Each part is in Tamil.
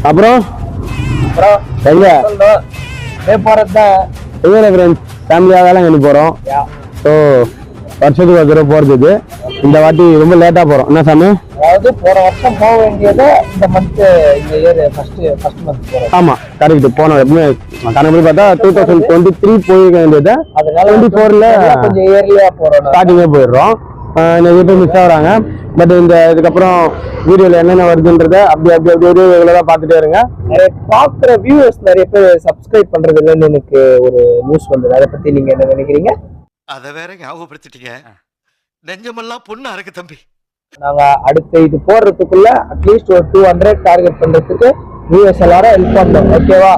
அப்புறம் எங்க போறதுதான் ஃப்ரெண்ட்ஸ் ஃபேமிலியாக வேளாங்கண்ணி போகிறோம். ஸோ வருஷத்துக்கு ஒரு தடவை போகிறது. இந்த வாட்டி ரொம்ப லேட்டாக போகிறோம். என்ன சாமி? அதாவது போன வருஷம் போக வேண்டியது இந்த மந்த், இந்த இயர் ஃபர்ஸ்ட் மந்த் போறோம். ஆமா கரெக்ட். போன எப்பவுமே கணக்கு பார்த்தா 2023 போயிருக்க வேண்டியது. அதனால 24ல கொஞ்சம் இயர்லியா போறோம். ஸ்டார்டிங்கே போயிடுறோம். நிறைய பேர் மிஸ் ஆகுறாங்க. பட் இந்த இதுக்கப்புறம் வீடியோல என்னென்ன வருதுன்றத அப்படி ரெகுலரா பார்த்துட்டே இருங்க. நிறைய பாக்குற வியூவர்ஸ் நிறைய பேர் சப்ஸ்கிரைப் பண்றது இல்லைன்னு எனக்கு ஒரு நியூஸ் வந்தது. அதை பத்தி நீங்க என்ன நினைக்கிறீங்க? அதை வேற ஞாபகப்படுத்திட்டீங்க. நெஞ்சமெல்லாம் பொண்ணு அறக்கு தம்பி. நாங்க அடுத்த இது போடுறதுக்குள்ள அட்லீஸ்ட் ஒரு 200 டார்கெட் பண்றதுக்கு வியூவர்ஸ் எல்லாரும் ஹெல்ப் பண்ணோம். ஓகேவா?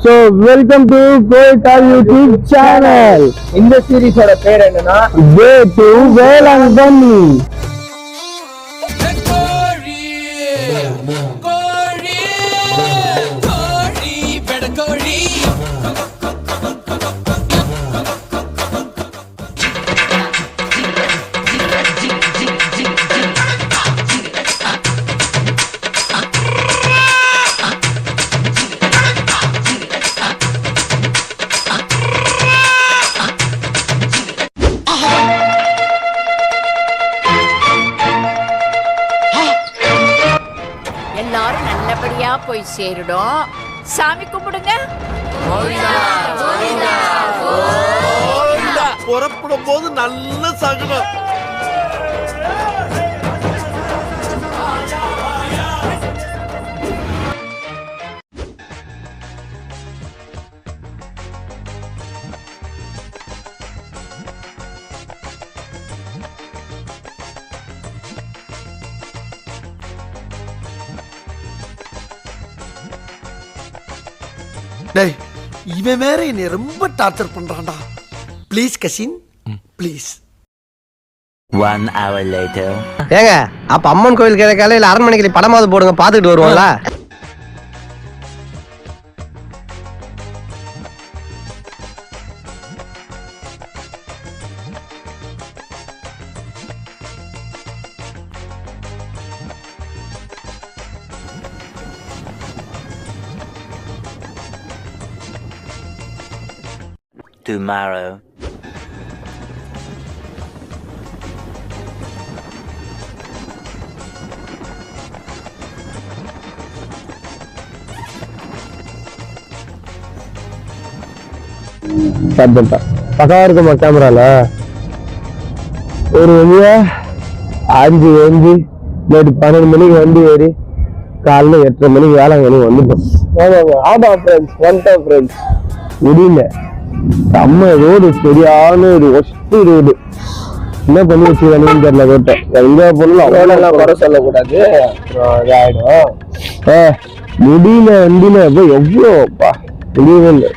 So welcome to Poeta YouTube channel. இந்த சீரிஸோட பேர் என்னன்னா Way to வேளாங்கண்ணி. எல்லாரும் நல்லபடியா போய் சேருடும். சாமி கும்பிடுங்க. புறப்படும் போது நல்ல சகுனம். டேய், இவன் வேற என்னை ரொம்ப டார்ச்சர் பண்றான்டா. Please cousin please. 1 hour later. ஏங்க அப்ப அம்மன் கோயில் கிழக்கால இல்ல அரண்மனைக்கு படமாவது போடுங்க, பாத்துக்கிட்டு வருவோம்ல. Tomorrow. பக்கவா இருக்குமா கேமரால? ஒரு வழியா 5 5 நைட்டு 12 மணிக்கு வண்டி ஏறி காலைல 8:30 மணிக்கு வேளாங்கண்ணி வந்துட்டோம். ஆமா ஃப்ரெண்ட்ஸ், வந்துட்டோம் ஃப்ரெண்ட்ஸ். முடியல. நம்ம ரோடு சரியான ஒரு ஒஸ்ட் ரோடு. என்ன பண்ணி வச்சுக்கணும்னு தெரியல. ரோட்டை எங்க போனாலும் ரோடெல்லாம் குறை சொல்லக்கூடாது, இதாயிடும். முடியல. வண்டியில போய் எவ்வளோப்பா முடியவே இல்லை.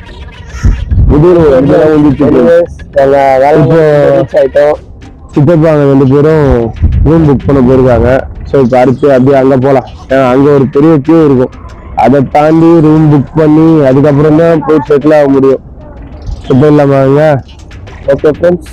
சித்தப்பாங்க 2 பேரும் ரூம் புக் பண்ண போயிருக்காங்க. ஸோ இப்போ அடுத்து அப்படியே அங்கே போகலாம். அங்கே ஒரு பெரிய கியூ இருக்கும். அதை தாண்டி ரூம் புக் பண்ணி அதுக்கப்புறம் தான் போய் செட்டில் ஆக முடியும். இப்போ இல்லாமாங்க. Okay friends.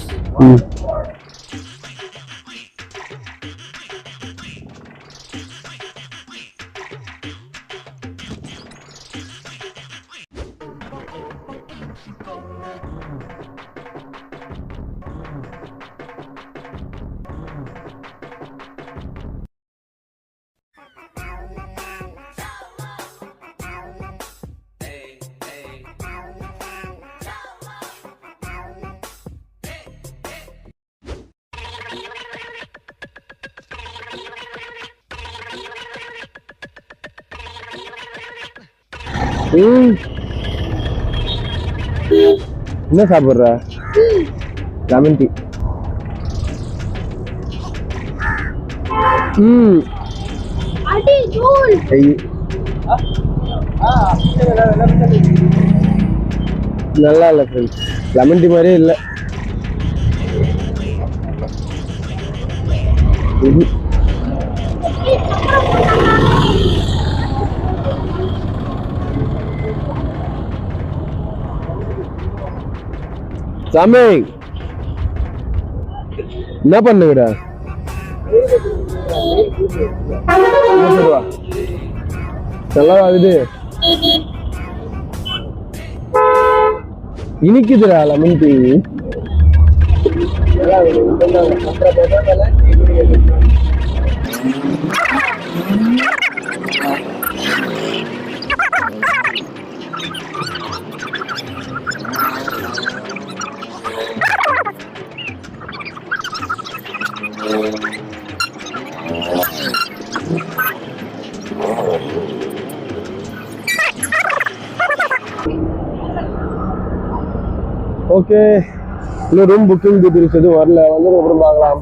என்ன சாப்பிடுற? Lemon tea. நல்லா இல்ல ஃப்ரெண்ட்ஸ், லெமன் டீ மாதிரியே இல்லை. சாமி என்ன பண்ணுகிற செலவாகுது இனிக்குதுடா லெமன் டீ ஓகே இன்னும் ரூம் புக்கிங் டீட்டெயில்ஸ் எதுவும் வரல வந்து அப்புறம் பார்க்கலாம்